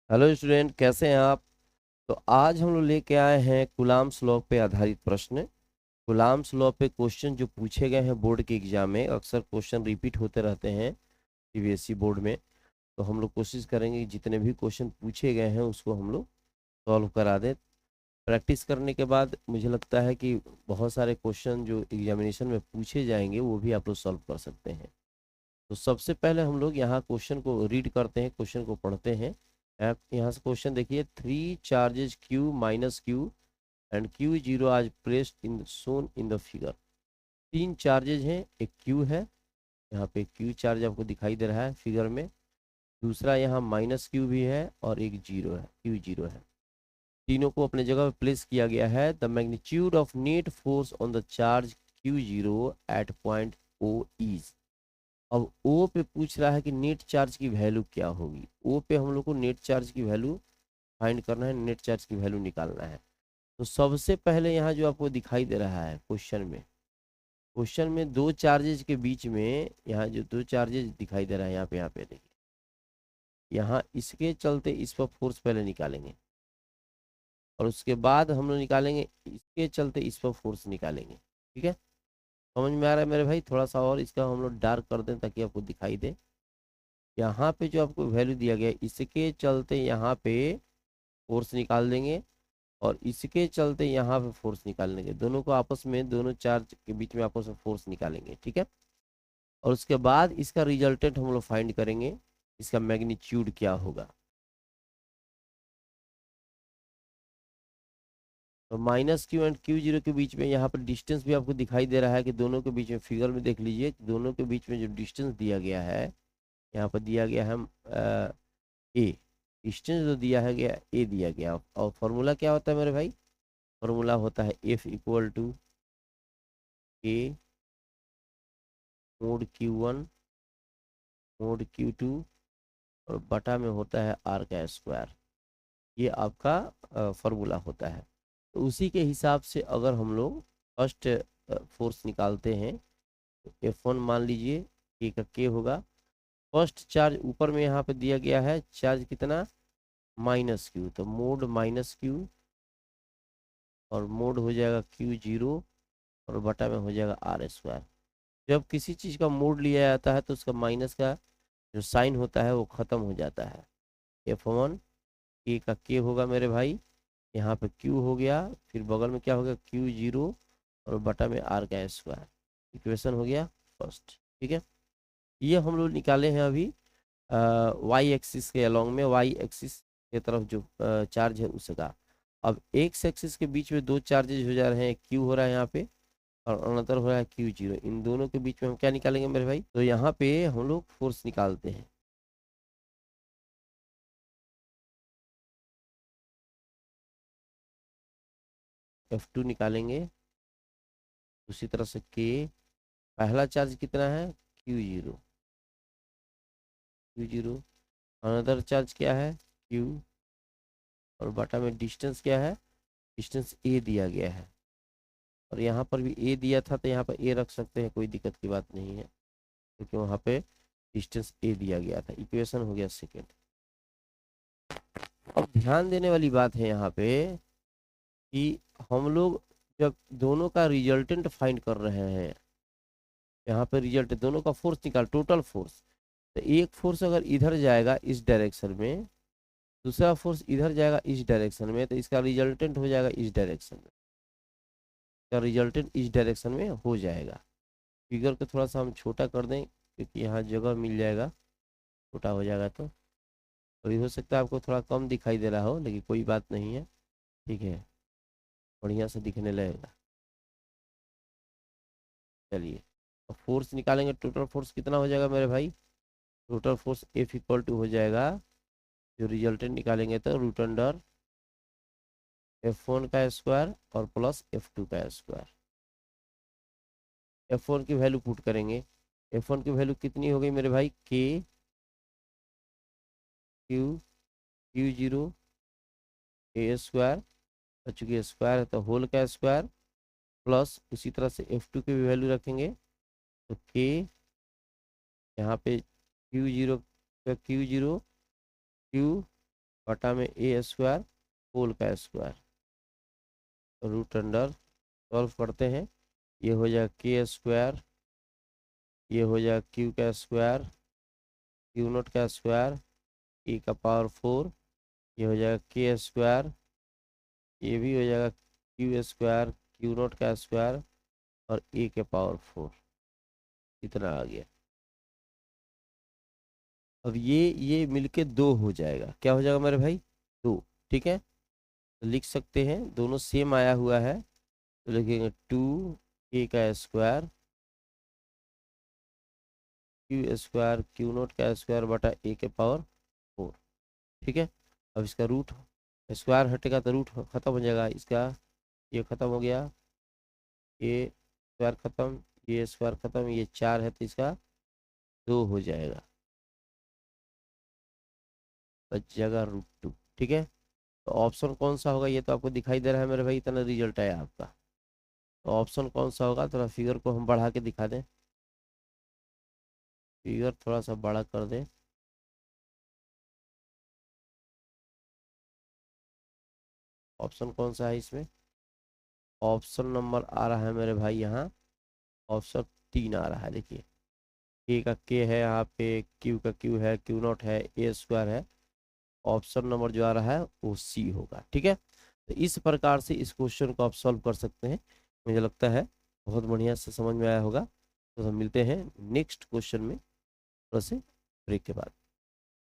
Hello student, कैसे हैं आप। तो आज हम लोग लेके आए हैं कूलाम्स लॉ पे आधारित प्रश्न। कूलाम्स लॉ पे क्वेश्चन जो पूछे गए हैं बोर्ड के एग्जाम में, अक्सर क्वेश्चन रिपीट होते रहते हैं सीबीएसई बोर्ड में। तो हम लोग कोशिश करेंगे कि जितने भी क्वेश्चन पूछे गए हैं उसको हम लोग सॉल्व करा दें। प्रैक्टिस करने के बाद मुझे लगता है कि बहुत सारे क्वेश्चन जो एग्जामिनेशन में पूछे जाएंगे वो भी आप लोग सॉल्व कर सकते हैं। तो सबसे पहले हम लोग यहाँ क्वेश्चन को रीड करते हैं, क्वेश्चन को पढ़ते हैं। आप यहाँ से क्वेश्चन देखिए, 3 charges Q minus Q and Q0 as placed in zone in the figure. 3 charges हैं, एक Q है, यहाँ पे Q चार्ज आपको दिखाई दे रहा है फिगर में। दूसरा यहाँ माइनस Q भी है और एक जीरो है, Q0 है। तीनों को अपने जगह पे प्लेस किया गया है। The magnitude of net force on the charge Q0 at point O is. अब ओ पे पूछ रहा है कि नेट चार्ज की वैल्यू क्या होगी। ओ पे हम लोग को नेट चार्ज की वैल्यू फाइंड करना है, नेट चार्ज की वैल्यू निकालना है। तो सबसे पहले यहाँ जो आपको दिखाई दे रहा है क्वेश्चन में दो चार्जेज के बीच में, यहाँ जो दो चार्जेज दिखाई दे रहा है, यहाँ पे देखिए, यहाँ इसके चलते इस पर फोर्स पहले निकालेंगे और उसके बाद हम लोग निकालेंगे इसके चलते इस पर फोर्स निकालेंगे। ठीक है, समझ में आ रहा है मेरे भाई। थोड़ा सा और इसका हम लोग डार्क कर दें ताकि आपको दिखाई दे। यहाँ पे जो आपको वैल्यू दिया गया है इसके चलते यहाँ पे फोर्स निकाल देंगे और इसके चलते यहाँ पे फोर्स निकाल देंगे। दोनों को आपस में, दोनों चार्ज के बीच में आपस में फोर्स निकालेंगे। ठीक है, और उसके बाद इसका रिजल्टेंट हम लोग फाइंड करेंगे, इसका मैग्नीट्यूड क्या होगा। तो माइनस Q एंड Q0 के बीच में यहाँ पर डिस्टेंस भी आपको दिखाई दे रहा है कि दोनों के बीच में, फिगर में देख लीजिए, दोनों के बीच में जो डिस्टेंस दिया गया है, यहाँ पर दिया गया है ए। डिस्टेंस जो दिया है गया ए दिया गया। और फॉर्मूला क्या होता है मेरे भाई, फॉर्मूला होता है F equal to a mod Q1 mod Q2 और बटा में होता है R का स्क्वायर। ये आपका फॉर्मूला होता है। तो उसी के हिसाब से अगर हम लोग फर्स्ट फोर्स निकालते हैं तो F1 मान लीजिए, के का के होगा। फर्स्ट चार्ज ऊपर में यहाँ पे दिया गया है, चार्ज कितना, माइनस Q, तो मोड माइनस Q और मोड हो जाएगा Q0 और बटा में हो जाएगा आर स्क्वायर। जब किसी चीज़ का मोड लिया जाता है तो उसका माइनस का जो साइन होता है वो ख़त्म हो जाता है। F1 के का के होगा मेरे भाई, यहाँ पे Q हो गया, फिर बगल में क्या हो गया, Q0 और बटा में आर का स्क्वायर। इक्वेशन हो गया फर्स्ट। ठीक है, ये हम लोग निकाले हैं अभी वाई एक्सिस के अलोंग में, वाई एक्सिस के तरफ जो चार्ज है उसका। अब एक्स एक्सिस के बीच में दो चार्जेज हो जा रहे हैं, Q हो रहा है यहाँ पे और अनदर हो रहा है Q0। इन दोनों के बीच में हम क्या निकालेंगे मेरे भाई, तो यहाँ पे हम लोग फोर्स निकालते हैं। F2 निकालेंगे। उसी तरह से के, पहला चार्ज कितना है, Q0, Q0। अनदर चार्ज क्या है, Q, और बटा में डिस्टेंस क्या है, डिस्टेंस ए दिया गया है और यहाँ पर भी ए दिया था तो यहाँ पर ए रख सकते हैं, कोई दिक्कत की बात नहीं है क्योंकि वहाँ पे डिस्टेंस ए दिया गया था। इक्वेशन हो गया सेकेंड। अब ध्यान देने वाली बात है यहाँ पे कि हम लोग जब दोनों का रिजल्टेंट फाइंड कर रहे हैं, यहाँ पे रिजल्ट दोनों का फोर्स निकाल, टोटल फोर्स। तो एक फोर्स अगर इधर जाएगा इस डायरेक्शन में, दूसरा फोर्स इधर जाएगा इस डायरेक्शन में, तो इसका रिजल्टेंट हो जाएगा इस डायरेक्शन में, इसका रिजल्टेंट इस डायरेक्शन में हो जाएगा। फिगर को थोड़ा सा हम छोटा कर दें क्योंकि यहाँ जगह मिल जाएगा, छोटा हो जाएगा तो अभी हो सकता है आपको थोड़ा कम दिखाई दे रहा हो, लेकिन कोई बात नहीं है। ठीक है, बढ़िया से दिखने लगेगा। चलिए, अब फोर्स निकालेंगे, टोटल फोर्स कितना हो जाएगा मेरे भाई, total force F equal to हो जाएगा, जो रिजल्टेंट निकालेंगे तो रूट अंडर F1 का स्क्वायर और प्लस F2 का स्क्वायर। F1 की वैल्यू पुट करेंगे, F1 की वैल्यू कितनी हो गई मेरे भाई, के Q0 ए स्क्वायर, चूंकि स्क्वायर है तो होल का स्क्वायर, प्लस उसी तरह से F2 की भी वैल्यू रखेंगे तो के, यहाँ पे Q0 का Q0, Q बटा में ए स्क्वायर होल का स्क्वायर, रूट अंडर सॉल्व करते हैं, ये हो जाएगा के स्क्वायर, ये हो जाएगा क्यू का स्क्वायर, क्यू नोट का स्क्वायर, e का पावर 4, ये हो जाएगा के स्क्वायर, ये भी हो जाएगा क्यू स्क्वायर, क्यू नोट का स्क्वायर और ए के पावर 4, इतना आ गया। अब ये मिलके 2 हो जाएगा, क्या हो जाएगा मेरे भाई, 2। ठीक है, तो लिख सकते हैं, दोनों सेम आया हुआ है, तो लिखेंगे 2 का square, Q square, Q note का स्क्वायर बटा ए के पावर 4। ठीक है, अब इसका रूट, स्क्वायर हटेगा तो रूट खत्म हो जाएगा, इसका ये खत्म हो गया, ये स्क्वायर खत्म, ये स्क्वायर खत्म, ये 4 है तो इसका 2 हो जाएगा, बच जाएगा √2। ठीक है, तो ऑप्शन कौन सा होगा, ये तो आपको दिखाई दे रहा है मेरे भाई, इतना रिजल्ट है आपका। तो ऑप्शन कौन सा होगा, थोड़ा फिगर को हम बढ़ा के दिखा दें, फिगर थोड़ा सा बड़ा कर दें। ऑप्शन कौन सा है इसमें, ऑप्शन नंबर आ रहा है मेरे भाई यहाँ, ऑप्शन 3 आ रहा है, देखिए के का के है यहाँ पे, क्यू का क्यू है, क्यू नॉट है, ए स्क्वायर है, ऑप्शन नंबर जो आ रहा है वो सी होगा। ठीक है, तो इस प्रकार से इस क्वेश्चन को आप सॉल्व कर सकते हैं, मुझे लगता है बहुत बढ़िया से समझ में आया होगा। तो हम मिलते हैं नेक्स्ट क्वेश्चन में थोड़ा से ब्रेक के बाद।